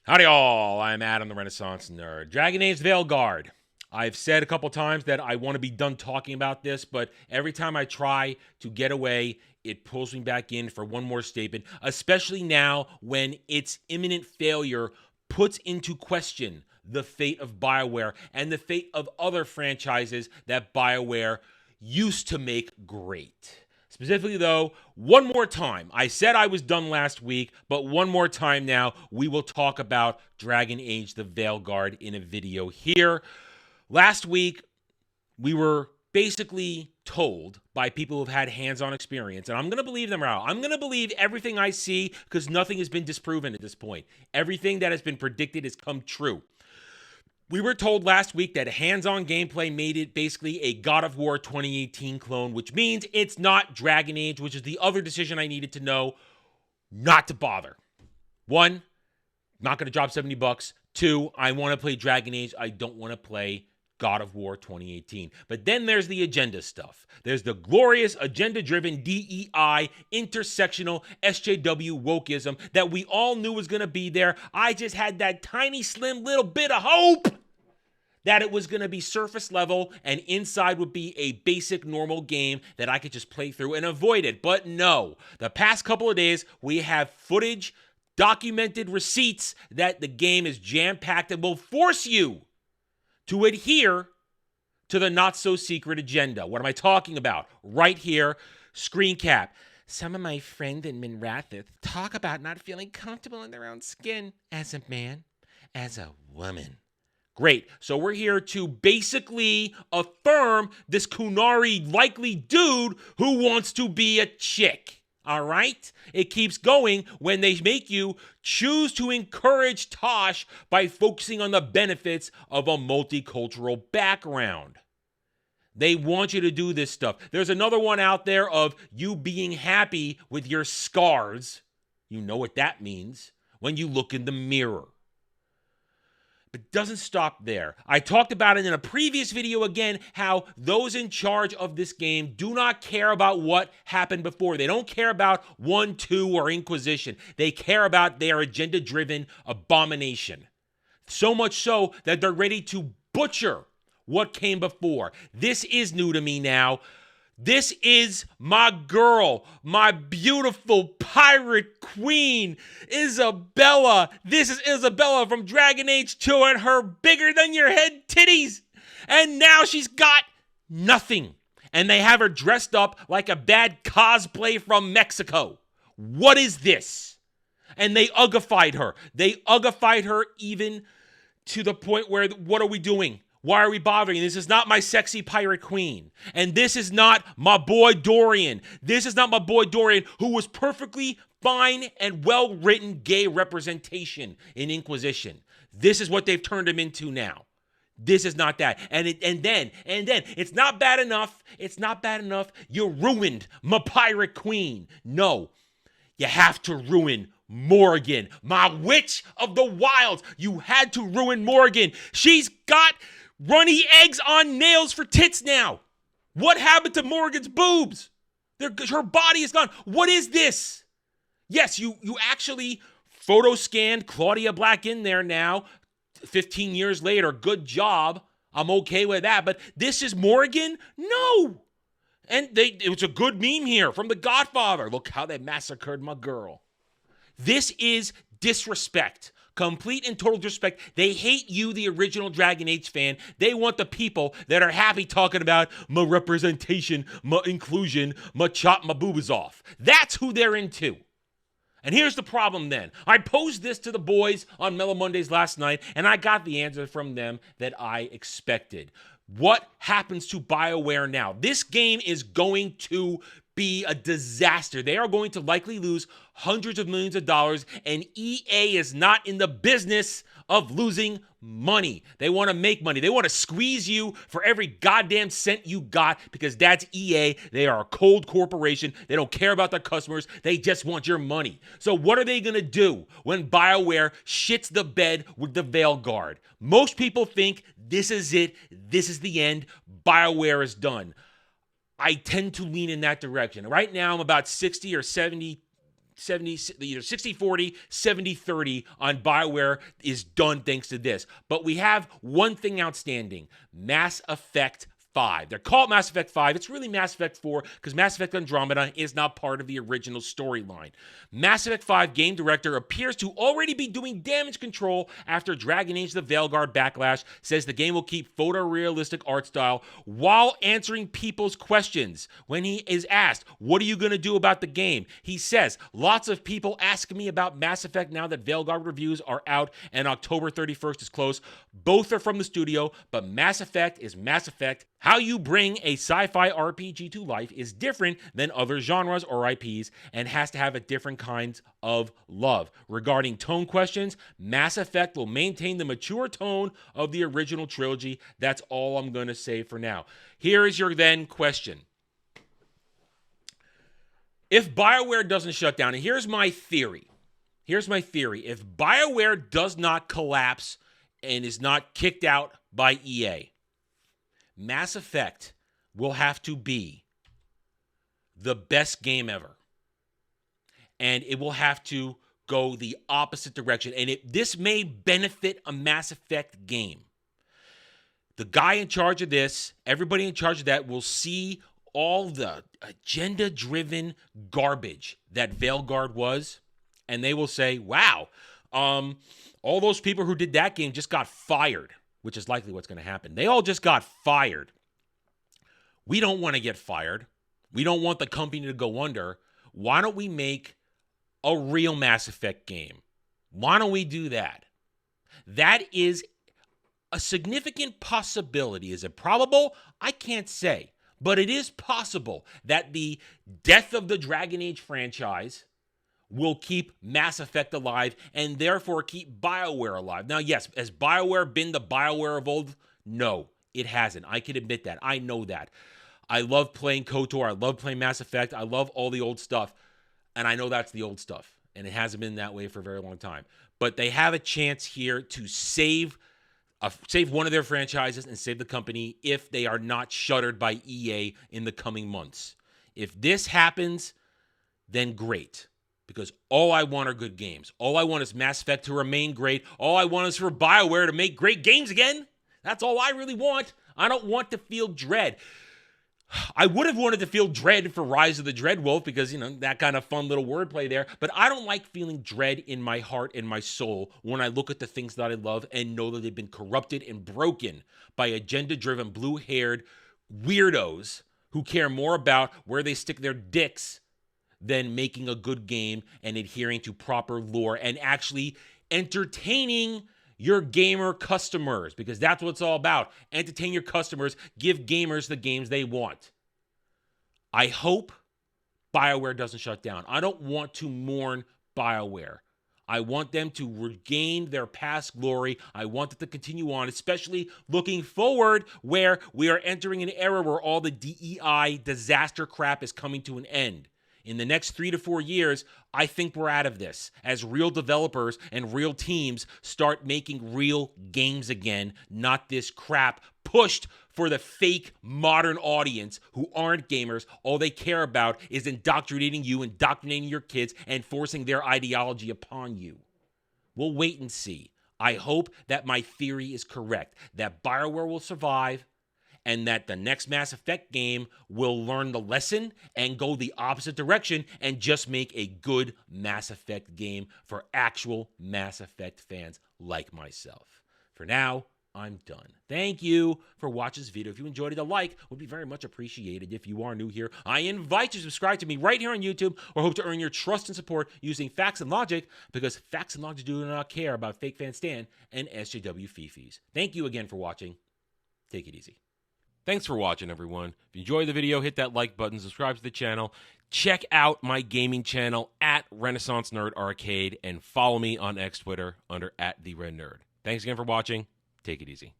Howdy all, I'm Adam the Renaissance Nerd. Dragon Age Veilguard. I've said a couple times that I want to be done talking about this, but every time I try to get away, it pulls me back in for one more statement, especially now when its imminent failure puts into question the fate of Bioware and the fate of other franchises that Bioware used to make great. Specifically, though, one more time. I said I was done last week, but one more time now, we will talk about Dragon Age the Veilguard in a video here. Last week, we were basically told by people who've had hands-on experience, and I'm going to believe them now. I'm going to believe everything I see because nothing has been disproven at this point. Everything that has been predicted has come true. We were told last week that hands-on gameplay made it basically a God of War 2018 clone, which means it's not Dragon Age, which is the other decision I needed to know not to bother. One, not going to drop $70. Two, I want to play Dragon Age. I don't want to play God of War 2018. But then there's the agenda stuff. There's the glorious agenda-driven DEI, intersectional SJW wokeism that we all knew was going to be there. I just had that tiny, slim little bit of hope that it was going to be surface level and inside would be a basic normal game that I could just play through and avoid it. But no, the past couple of days, we have footage, documented receipts that the game is jam-packed and will force you to adhere to the not-so-secret agenda. What am I talking about? Right here, screen cap. Some of my friends in Minrathith talk about not feeling comfortable in their own skin as a man, as a woman. Great. So we're here to basically affirm this Kunari likely dude who wants to be a chick. All right? It keeps going when they make you choose to encourage Tosh by focusing on the benefits of a multicultural background. They want you to do this stuff. There's another one out there of you being happy with your scars. You know what that means when you look in the mirror. But it doesn't stop there. I talked about it in a previous video again, how those in charge of this game do not care about what happened before. They don't care about 1, 2, or Inquisition. They care about their agenda-driven abomination. So much so that they're ready to butcher what came before. This is new to me now. This is my girl, my beautiful pirate queen, Isabella. This is Isabella from Dragon Age 2 and her bigger than your head titties. And now she's got nothing. And they have her dressed up like a bad cosplay from Mexico. What is this? And they ugified her. They ugified her even to the point where, what are we doing? Why are we bothering? This is not my sexy pirate queen. And this is not my boy Dorian. This is not my boy Dorian, who was perfectly fine and well-written gay representation in Inquisition. This is what they've turned him into now. This is not that. And then, it's not bad enough. It's not bad enough. You ruined my pirate queen. No, you have to ruin Morgan, my witch of the wilds. You had to ruin Morgan. She's got runny eggs on nails for tits now. What happened to Morgan's boobs? Her body is gone. What is this? Yes, you actually photo scanned Claudia Black in there now, 15 years later. Good job. I'm okay with that. But this is Morgan? No. And it was a good meme here from The Godfather. Look how they massacred my girl. This is disrespect. Complete and total disrespect. They hate you, the original Dragon Age fan. They want the people that are happy talking about my representation, my inclusion, my chop my boobas off. That's who they're into. And here's the problem then. I posed this to the boys on Mellow Mondays last night, and I got the answer from them that I expected. What happens to Bioware now? This game is going to be a disaster. They are going to likely lose hundreds of millions of dollars, and EA is not in the business of losing money. They want to make money. They want to squeeze you for every goddamn cent you got because that's EA. They are a cold corporation. They don't care about their customers. They just want your money. So what are they going to do when Bioware shits the bed with the Veilguard? Most people think this is it. This is the end. Bioware is done. I tend to lean in that direction. Right now, I'm about 60 or 70 either 60-40, 70-30 on Bioware is done thanks to this. But we have one thing outstanding: Mass Effect 5. They're called Mass Effect 5. It's really Mass Effect 4 because Mass Effect Andromeda is not part of the original storyline. Mass Effect 5 game director appears to already be doing damage control after Dragon Age: The Veilguard Backlash says the game will keep photorealistic art style while answering people's questions. When he is asked, what are you going to do about the game? He says, lots of people ask me about Mass Effect now that Veilguard reviews are out and October 31st is close. Both are from the studio, but Mass Effect is Mass Effect. How you bring a sci-fi RPG to life is different than other genres or IPs and has to have a different kind of love. Regarding tone questions, Mass Effect will maintain the mature tone of the original trilogy. That's all I'm going to say for now. Here is your then question. If Bioware doesn't shut down, and here's my theory. If Bioware does not collapse and is not kicked out by EA, Mass Effect will have to be the best game ever. And it will have to go the opposite direction. And this may benefit a Mass Effect game. The guy in charge of this, everybody in charge of that, will see all the agenda-driven garbage that Veilguard was, and they will say, wow, all those people who did that game just got fired, which is likely what's going to happen. They all just got fired. We don't want to get fired. We don't want the company to go under. Why don't we make a real Mass Effect game? Why don't we do that? That is a significant possibility. Is it probable? I can't say. But it is possible that the death of the Dragon Age franchise will keep Mass Effect alive and therefore keep Bioware alive. Now, yes, has Bioware been the Bioware of old? No, it hasn't. I can admit that. I know that. I love playing KOTOR. I love playing Mass Effect. I love all the old stuff. And I know that's the old stuff. And it hasn't been that way for a very long time. But they have a chance here to save one of their franchises and save the company if they are not shuttered by EA in the coming months. If this happens, then great. Because all I want are good games. All I want is Mass Effect to remain great. All I want is for Bioware to make great games again. That's all I really want. I don't want to feel dread. I would have wanted to feel dread for Rise of the Dreadwolf because, that kind of fun little wordplay there. But I don't like feeling dread in my heart and my soul when I look at the things that I love and know that they've been corrupted and broken by agenda-driven, blue-haired weirdos who care more about where they stick their dicks than making a good game and adhering to proper lore and actually entertaining your gamer customers, because that's what it's all about. Entertain your customers, give gamers the games they want. I hope Bioware doesn't shut down. I don't want to mourn Bioware. I want them to regain their past glory. I want it to continue on, especially looking forward where we are entering an era where all the DEI disaster crap is coming to an end. In the next 3 to 4 years, I think we're out of this as real developers and real teams start making real games again, not this crap pushed for the fake modern audience who aren't gamers. All they care about is indoctrinating you, indoctrinating your kids, and forcing their ideology upon you. We'll wait and see. I hope that my theory is correct, that Bioware will survive, and that the next Mass Effect game will learn the lesson and go the opposite direction and just make a good Mass Effect game for actual Mass Effect fans like myself. For now, I'm done. Thank you for watching this video. If you enjoyed it, a like would be very much appreciated. If you are new here, I invite you to subscribe to me right here on YouTube or hope to earn your trust and support using facts and logic, because facts and logic do not care about fake fan Stan and SJW Fifis. Thank you again for watching. Take it easy. Thanks for watching, everyone. If you enjoyed the video, hit that like button, subscribe to the channel, check out my gaming channel at Renaissance Nerd Arcade, and follow me on X Twitter under @TheRedNerd. Thanks again for watching. Take it easy.